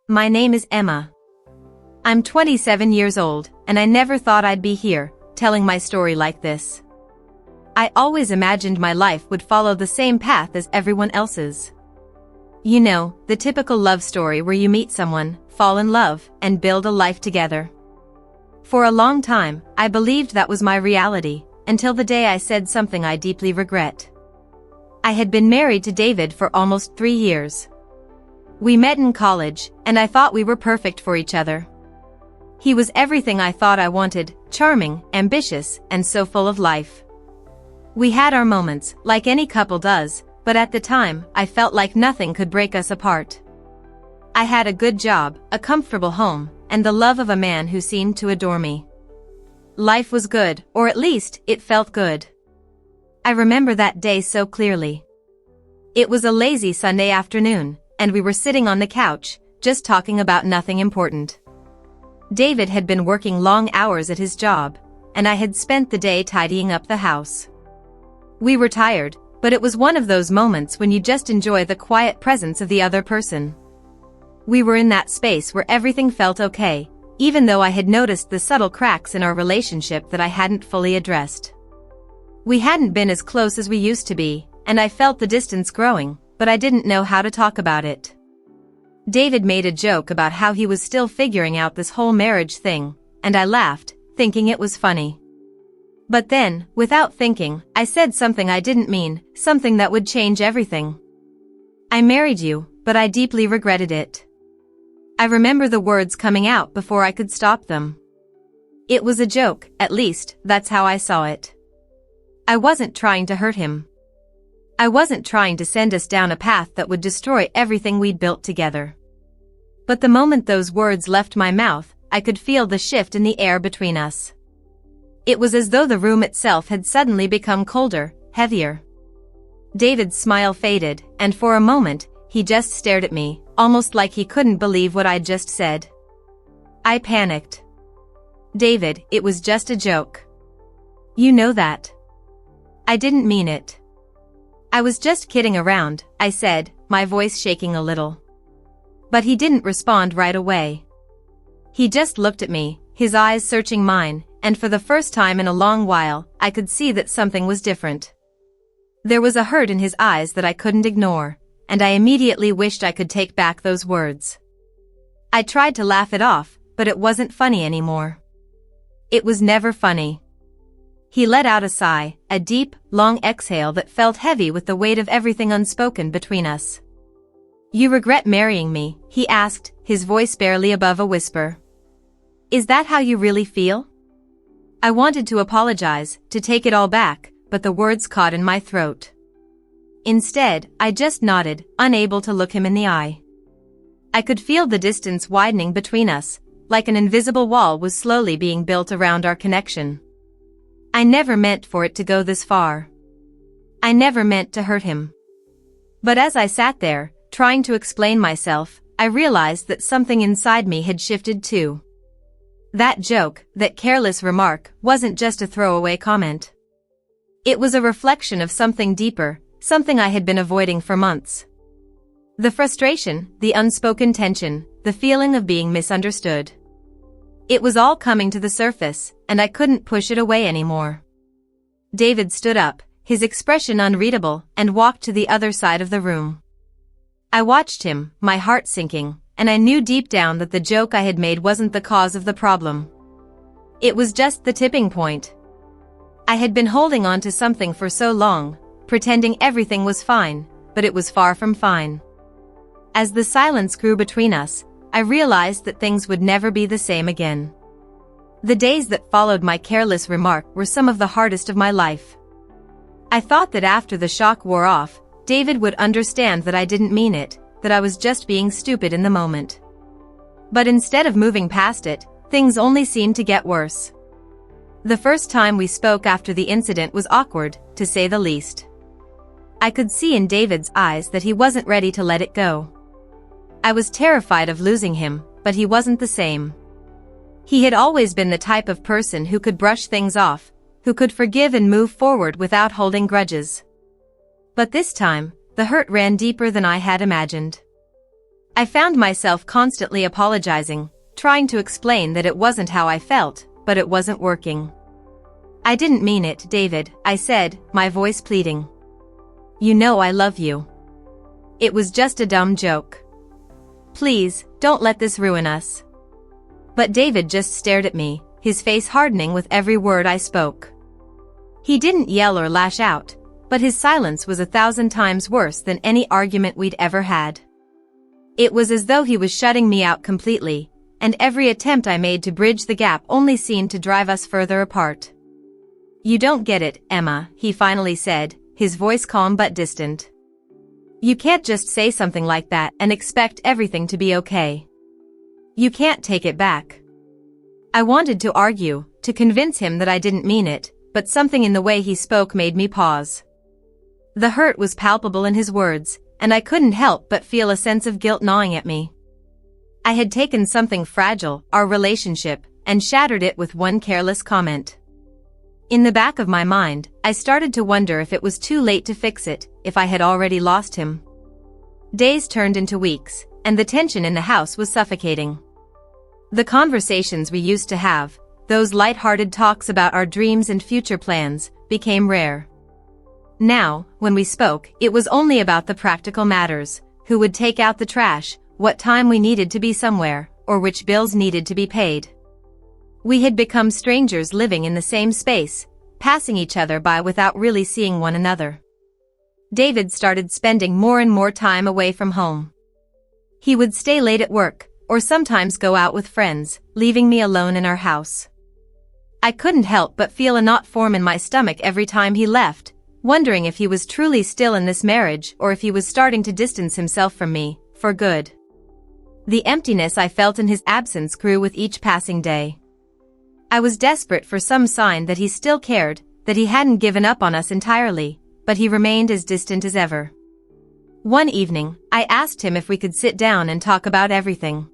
My name is Emma. I'm 27 years old, and I never thought I'd be here, telling my story like this. I always imagined my life would follow the same path as everyone else's. You know, the typical love story where you meet someone, fall in love, and build a life together. For a long time, I believed that was my reality, until the day I said something I deeply regret. I had been married to David for almost 3 years. We met in college, and I thought we were perfect for each other. He was everything I thought I wanted, charming, ambitious, and so full of life. We had our moments, like any couple does, but at the time, I felt like nothing could break us apart. I had a good job, a comfortable home, and the love of a man who seemed to adore me. Life was good, or at least, it felt good. I remember that day so clearly. It was a lazy Sunday afternoon, and we were sitting on the couch, just talking about nothing important. David had been working long hours at his job, and I had spent the day tidying up the house. We were tired, but it was one of those moments when you just enjoy the quiet presence of the other person. We were in that space where everything felt okay, even though I had noticed the subtle cracks in our relationship that I hadn't fully addressed. We hadn't been as close as we used to be, and I felt the distance growing, but I didn't know how to talk about it. David made a joke about how he was still figuring out this whole marriage thing, and I laughed, thinking it was funny. But then, without thinking, I said something I didn't mean, something that would change everything. I married you, but I deeply regretted it. I remember the words coming out before I could stop them. It was a joke, at least, that's how I saw it. I wasn't trying to hurt him. I wasn't trying to send us down a path that would destroy everything we'd built together. But the moment those words left my mouth, I could feel the shift in the air between us. It was as though the room itself had suddenly become colder, heavier. David's smile faded, and for a moment, he just stared at me, almost like he couldn't believe what I'd just said. I panicked. David, it was just a joke. You know that. I didn't mean it. I was just kidding around, I said, my voice shaking a little. But he didn't respond right away. He just looked at me, his eyes searching mine, and for the first time in a long while, I could see that something was different. There was a hurt in his eyes that I couldn't ignore, and I immediately wished I could take back those words. I tried to laugh it off, but it wasn't funny anymore. It was never funny. He let out a sigh, a deep, long exhale that felt heavy with the weight of everything unspoken between us. You regret marrying me? He asked, his voice barely above a whisper. Is that how you really feel? I wanted to apologize, to take it all back, but the words caught in my throat. Instead, I just nodded, unable to look him in the eye. I could feel the distance widening between us, like an invisible wall was slowly being built around our connection. I never meant for it to go this far. I never meant to hurt him. But as I sat there, trying to explain myself, I realized that something inside me had shifted too. That joke, that careless remark, wasn't just a throwaway comment. It was a reflection of something deeper, something I had been avoiding for months. The frustration, the unspoken tension, the feeling of being misunderstood. It was all coming to the surface, and I couldn't push it away anymore. David stood up, his expression unreadable, and walked to the other side of the room. I watched him, my heart sinking, and I knew deep down that the joke I had made wasn't the cause of the problem. It was just the tipping point. I had been holding on to something for so long, pretending everything was fine, but it was far from fine. As the silence grew between us, I realized that things would never be the same again. The days that followed my careless remark were some of the hardest of my life. I thought that after the shock wore off, David would understand that I didn't mean it, that I was just being stupid in the moment. But instead of moving past it, things only seemed to get worse. The first time we spoke after the incident was awkward, to say the least. I could see in David's eyes that he wasn't ready to let it go. I was terrified of losing him, but he wasn't the same. He had always been the type of person who could brush things off, who could forgive and move forward without holding grudges. But this time, the hurt ran deeper than I had imagined. I found myself constantly apologizing, trying to explain that it wasn't how I felt, but it wasn't working. "I didn't mean it, David," I said, my voice pleading. "You know I love you. It was just a dumb joke. Please, don't let this ruin us." But David just stared at me, his face hardening with every word I spoke. He didn't yell or lash out, but his silence was 1,000 times worse than any argument we'd ever had. It was as though he was shutting me out completely, and every attempt I made to bridge the gap only seemed to drive us further apart. "You don't get it, Emma," he finally said, his voice calm but distant. "You can't just say something like that and expect everything to be okay. You can't take it back." I wanted to argue, to convince him that I didn't mean it, but something in the way he spoke made me pause. The hurt was palpable in his words, and I couldn't help but feel a sense of guilt gnawing at me. I had taken something fragile, our relationship, and shattered it with one careless comment. In the back of my mind, I started to wonder if it was too late to fix it, if I had already lost him. Days turned into weeks, and the tension in the house was suffocating. The conversations we used to have, those light-hearted talks about our dreams and future plans, became rare. Now, when we spoke, it was only about the practical matters: who would take out the trash, what time we needed to be somewhere, or which bills needed to be paid. We had become strangers living in the same space, passing each other by without really seeing one another. David started spending more and more time away from home. He would stay late at work, or sometimes go out with friends, leaving me alone in our house. I couldn't help but feel a knot form in my stomach every time he left, wondering if he was truly still in this marriage or if he was starting to distance himself from me, for good. The emptiness I felt in his absence grew with each passing day. I was desperate for some sign that he still cared, that he hadn't given up on us entirely, but he remained as distant as ever. One evening, I asked him if we could sit down and talk about everything.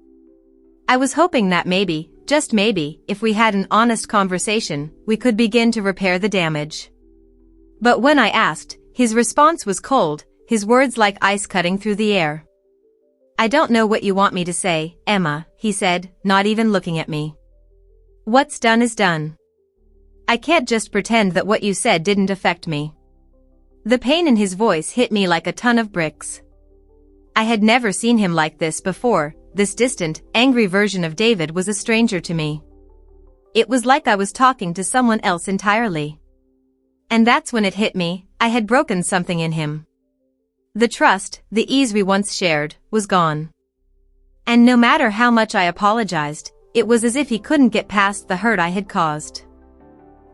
I was hoping that maybe, just maybe, if we had an honest conversation, we could begin to repair the damage. But when I asked, his response was cold, his words like ice cutting through the air. "I don't know what you want me to say, Emma," he said, not even looking at me. "What's done is done. I can't just pretend that what you said didn't affect me." The pain in his voice hit me like a ton of bricks. I had never seen him like this before. This distant, angry version of David was a stranger to me. It was like I was talking to someone else entirely. And that's when it hit me: I had broken something in him. The trust, the ease we once shared, was gone. And no matter how much I apologized, it was as if he couldn't get past the hurt I had caused.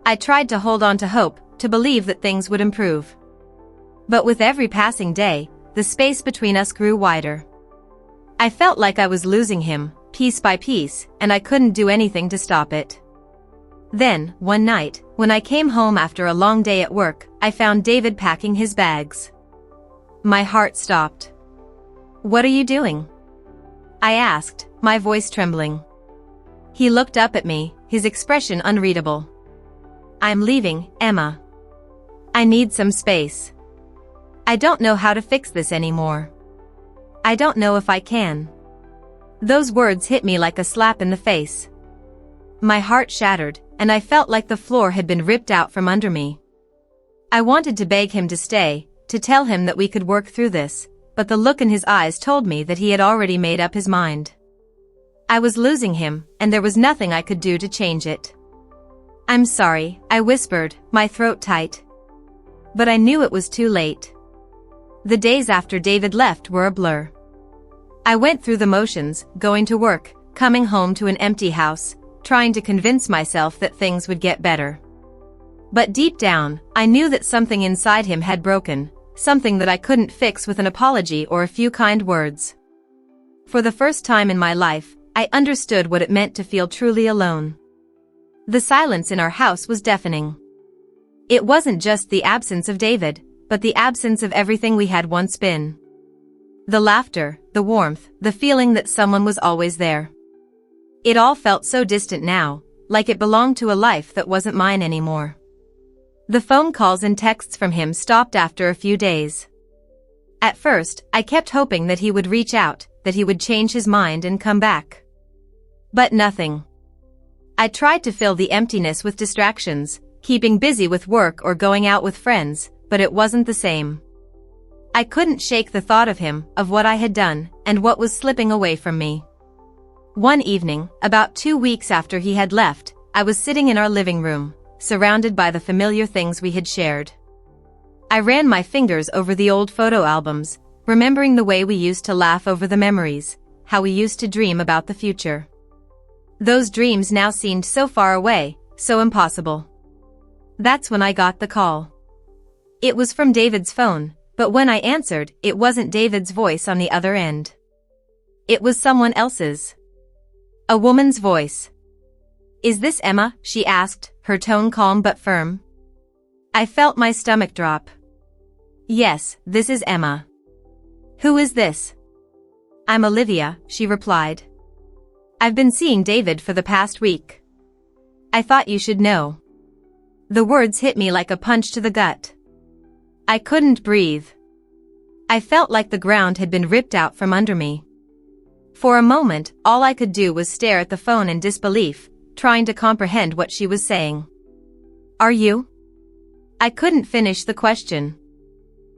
I tried to hold on to hope, to believe that things would improve. But with every passing day, the space between us grew wider. I felt like I was losing him, piece by piece, and I couldn't do anything to stop it. Then, one night, when I came home after a long day at work, I found David packing his bags. My heart stopped. "What are you doing?" I asked, my voice trembling. He looked up at me, his expression unreadable. "I'm leaving, Emma. I need some space. I don't know how to fix this anymore. I don't know if I can." Those words hit me like a slap in the face. My heart shattered, and I felt like the floor had been ripped out from under me. I wanted to beg him to stay, to tell him that we could work through this, but the look in his eyes told me that he had already made up his mind. I was losing him, and there was nothing I could do to change it. "I'm sorry," I whispered, my throat tight. But I knew it was too late. The days after David left were a blur. I went through the motions, going to work, coming home to an empty house, trying to convince myself that things would get better. But deep down, I knew that something inside him had broken, something that I couldn't fix with an apology or a few kind words. For the first time in my life, I understood what it meant to feel truly alone. The silence in our house was deafening. It wasn't just the absence of David, but the absence of everything we had once been. The laughter, the warmth, the feeling that someone was always there. It all felt so distant now, like it belonged to a life that wasn't mine anymore. The phone calls and texts from him stopped after a few days. At first, I kept hoping that he would reach out, that he would change his mind and come back. But nothing. I tried to fill the emptiness with distractions, keeping busy with work or going out with friends, but it wasn't the same. I couldn't shake the thought of him, of what I had done, and what was slipping away from me. One evening, about 2 weeks after he had left, I was sitting in our living room, surrounded by the familiar things we had shared. I ran my fingers over the old photo albums, remembering the way we used to laugh over the memories, how we used to dream about the future. Those dreams now seemed so far away, so impossible. That's when I got the call. It was from David's phone, but when I answered, it wasn't David's voice on the other end. It was someone else's. A woman's voice. "Is this Emma?" she asked, her tone calm but firm. I felt my stomach drop. "Yes, this is Emma." "Who is this?" "I'm Olivia," she replied. "I've been seeing David for the past week. I thought you should know." The words hit me like a punch to the gut. I couldn't breathe. I felt like the ground had been ripped out from under me. For a moment, all I could do was stare at the phone in disbelief, trying to comprehend what she was saying. "Are you?" I couldn't finish the question.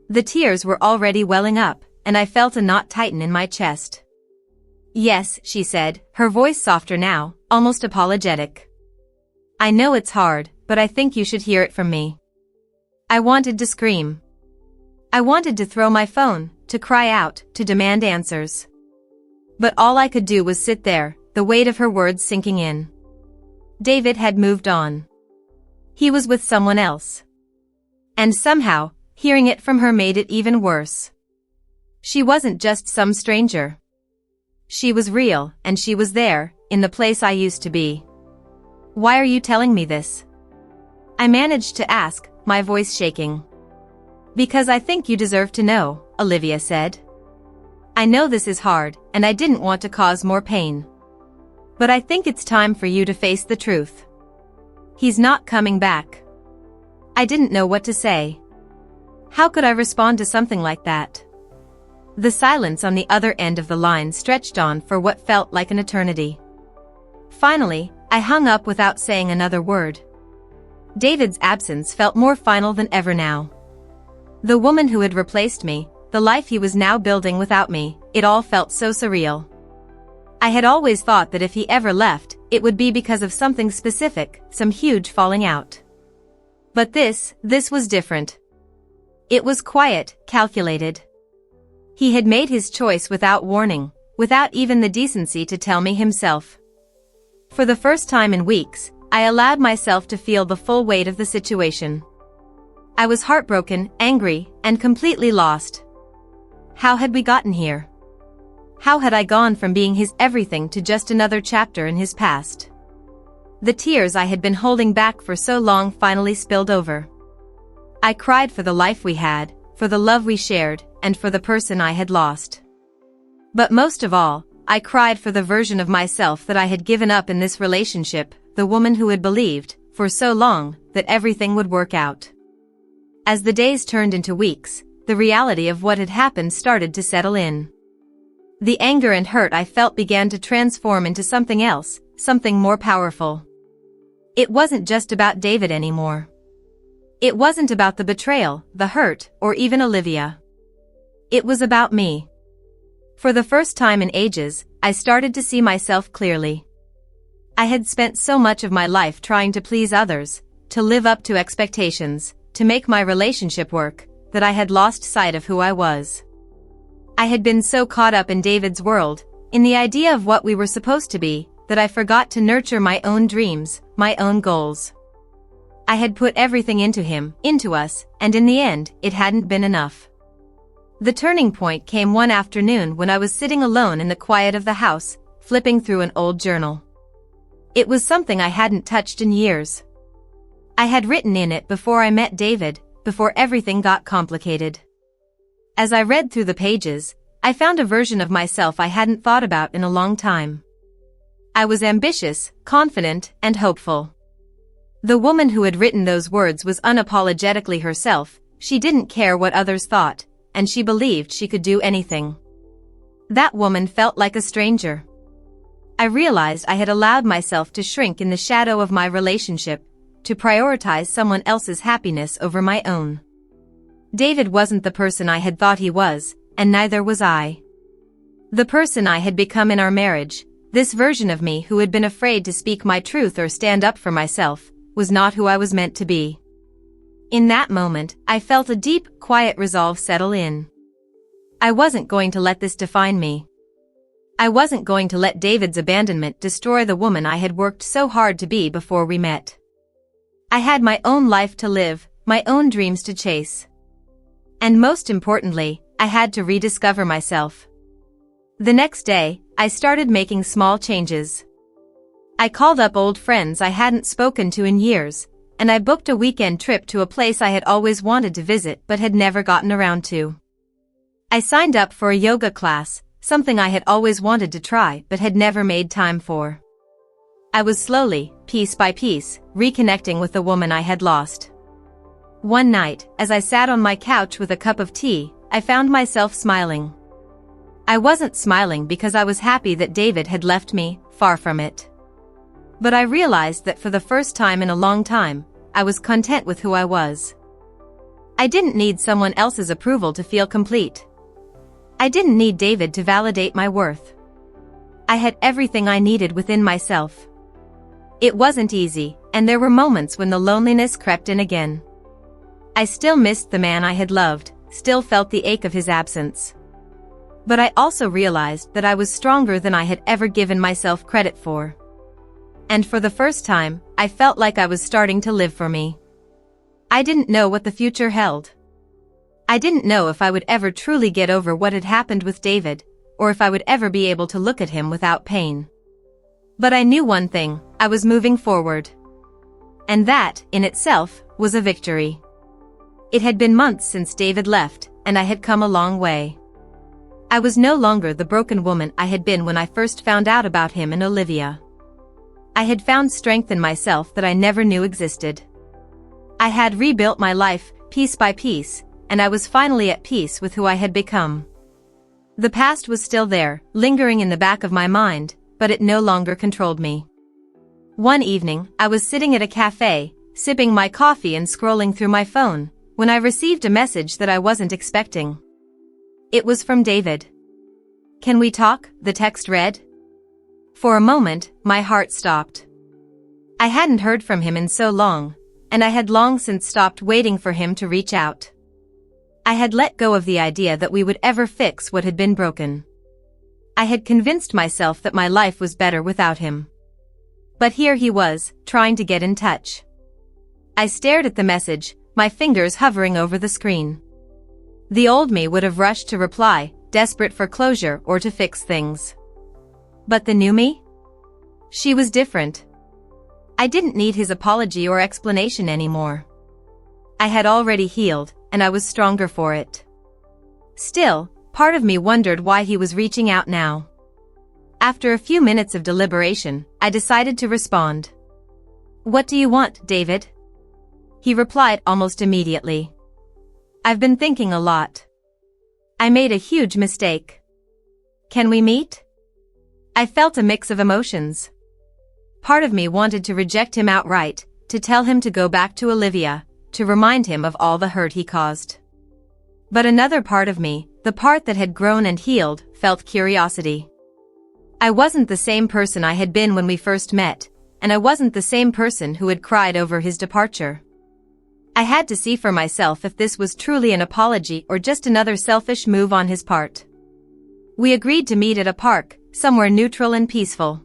The tears were already welling up, and I felt a knot tighten in my chest. "Yes," she said, her voice softer now, almost apologetic. "I know it's hard, but I think you should hear it from me." I wanted to scream. I wanted to throw my phone, to cry out, to demand answers. But all I could do was sit there, the weight of her words sinking in. David had moved on. He was with someone else. And somehow, hearing it from her made it even worse. She wasn't just some stranger. She was real, and she was there, in the place I used to be. "Why are you telling me this?" I managed to ask, my voice shaking. "Because I think you deserve to know," Olivia said. "I know this is hard, and I didn't want to cause more pain. But I think it's time for you to face the truth. He's not coming back." I didn't know what to say. How could I respond to something like that? The silence on the other end of the line stretched on for what felt like an eternity. Finally, I hung up without saying another word. David's absence felt more final than ever now. The woman who had replaced me, the life he was now building without me, it all felt so surreal. I had always thought that if he ever left, it would be because of something specific, some huge falling out. But this was different. It was quiet, calculated. He had made his choice without warning, without even the decency to tell me himself. For the first time in weeks, I allowed myself to feel the full weight of the situation. I was heartbroken, angry, and completely lost. How had we gotten here? How had I gone from being his everything to just another chapter in his past? The tears I had been holding back for so long finally spilled over. I cried for the life we had, for the love we shared, and for the person I had lost. But most of all, I cried for the version of myself that I had given up in this relationship, the woman who had believed, for so long, that everything would work out. As the days turned into weeks, the reality of what had happened started to settle in. The anger and hurt I felt began to transform into something else, something more powerful. It wasn't just about David anymore. It wasn't about the betrayal, the hurt, or even Olivia. It was about me. For the first time in ages, I started to see myself clearly. I had spent so much of my life trying to please others, to live up to expectations, to make my relationship work, that I had lost sight of who I was. I had been so caught up in David's world, in the idea of what we were supposed to be, that I forgot to nurture my own dreams, my own goals. I had put everything into him, into us, and in the end, it hadn't been enough. The turning point came one afternoon when I was sitting alone in the quiet of the house, flipping through an old journal. It was something I hadn't touched in years. I had written in it before I met David, before everything got complicated. As I read through the pages, I found a version of myself I hadn't thought about in a long time. I was ambitious, confident, and hopeful. The woman who had written those words was unapologetically herself. She didn't care what others thought, and she believed she could do anything. That woman felt like a stranger. I realized I had allowed myself to shrink in the shadow of my relationship, to prioritize someone else's happiness over my own. David wasn't the person I had thought he was, and neither was I. The person I had become in our marriage, this version of me who had been afraid to speak my truth or stand up for myself, was not who I was meant to be. In that moment, I felt a deep, quiet resolve settle in. I wasn't going to let this define me. I wasn't going to let David's abandonment destroy the woman I had worked so hard to be before we met. I had my own life to live, my own dreams to chase. And most importantly, I had to rediscover myself. The next day, I started making small changes. I called up old friends I hadn't spoken to in years, and I booked a weekend trip to a place I had always wanted to visit but had never gotten around to. I signed up for a yoga class, something I had always wanted to try but had never made time for. I was slowly, piece by piece, reconnecting with the woman I had lost. One night, as I sat on my couch with a cup of tea, I found myself smiling. I wasn't smiling because I was happy that David had left me, far from it. But I realized that for the first time in a long time, I was content with who I was. I didn't need someone else's approval to feel complete. I didn't need David to validate my worth. I had everything I needed within myself. It wasn't easy, and there were moments when the loneliness crept in again. I still missed the man I had loved, still felt the ache of his absence. But I also realized that I was stronger than I had ever given myself credit for. And for the first time, I felt like I was starting to live for me. I didn't know what the future held. I didn't know if I would ever truly get over what had happened with David, or if I would ever be able to look at him without pain. But I knew one thing, I was moving forward. And that, in itself, was a victory. It had been months since David left, and I had come a long way. I was no longer the broken woman I had been when I first found out about him and Olivia. I had found strength in myself that I never knew existed. I had rebuilt my life, piece by piece, and I was finally at peace with who I had become. The past was still there, lingering in the back of my mind, but it no longer controlled me. One evening, I was sitting at a cafe, sipping my coffee and scrolling through my phone, when I received a message that I wasn't expecting. It was from David. "Can we talk?" the text read. For a moment, my heart stopped. I hadn't heard from him in so long, and I had long since stopped waiting for him to reach out. I had let go of the idea that we would ever fix what had been broken. I had convinced myself that my life was better without him. But here he was, trying to get in touch. I stared at the message, my fingers hovering over the screen. The old me would have rushed to reply, desperate for closure or to fix things. But the new me? She was different. I didn't need his apology or explanation anymore. I had already healed, and I was stronger for it. Still, part of me wondered why he was reaching out now. After a few minutes of deliberation, I decided to respond. "What do you want, David?" He replied almost immediately. "I've been thinking a lot. I made a huge mistake. Can we meet?" I felt a mix of emotions. Part of me wanted to reject him outright, to tell him to go back to Olivia, to remind him of all the hurt he caused. But another part of me, the part that had grown and healed, felt curiosity. I wasn't the same person I had been when we first met, and I wasn't the same person who had cried over his departure. I had to see for myself if this was truly an apology or just another selfish move on his part. We agreed to meet at a park, somewhere neutral and peaceful.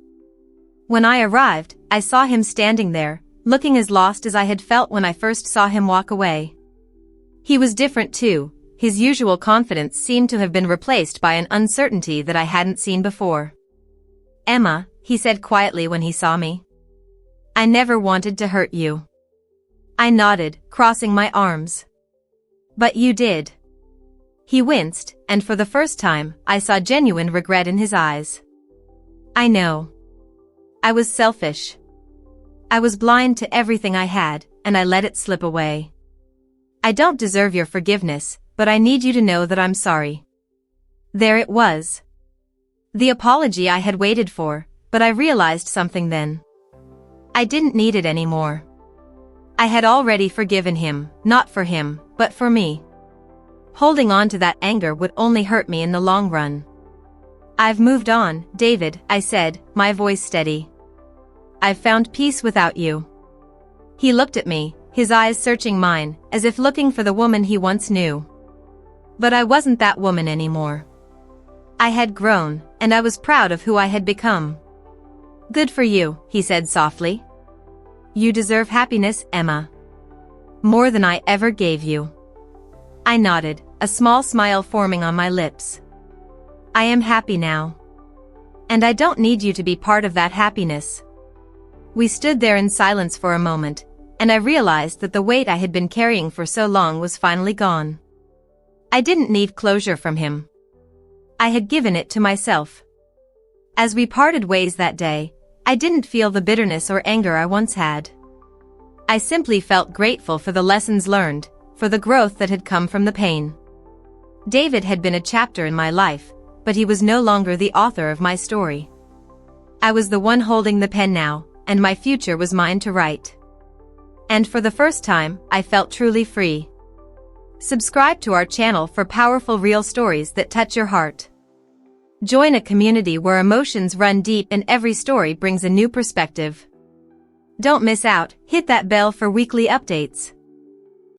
When I arrived, I saw him standing there, looking as lost as I had felt when I first saw him walk away. He was different too. His usual confidence seemed to have been replaced by an uncertainty that I hadn't seen before. "Emma," he said quietly when he saw me. "I never wanted to hurt you." I nodded, crossing my arms. "But you did." He winced, and for the first time, I saw genuine regret in his eyes. "I know. I was selfish. I was blind to everything I had, and I let it slip away. I don't deserve your forgiveness, but I need you to know that I'm sorry." There it was. The apology I had waited for, but I realized something then. I didn't need it anymore. I had already forgiven him, not for him, but for me. Holding on to that anger would only hurt me in the long run. I've moved on, David, I said, my voice steady. I've found peace without you. He looked at me, his eyes searching mine, as if looking for the woman he once knew. But I wasn't that woman anymore. I had grown, and I was proud of who I had become. Good for you, he said softly. You deserve happiness, Emma. More than I ever gave you. I nodded, a small smile forming on my lips. I am happy now. And I don't need you to be part of that happiness. We stood there in silence for a moment, and I realized that the weight I had been carrying for so long was finally gone. I didn't need closure from him. I had given it to myself. As we parted ways that day, I didn't feel the bitterness or anger I once had. I simply felt grateful for the lessons learned, for the growth that had come from the pain. David had been a chapter in my life, but he was no longer the author of my story. I was the one holding the pen now, and my future was mine to write. And for the first time, I felt truly free. Subscribe to our channel for powerful real stories that touch your heart. Join a community where emotions run deep and every story brings a new perspective. Don't miss out, hit that bell for weekly updates.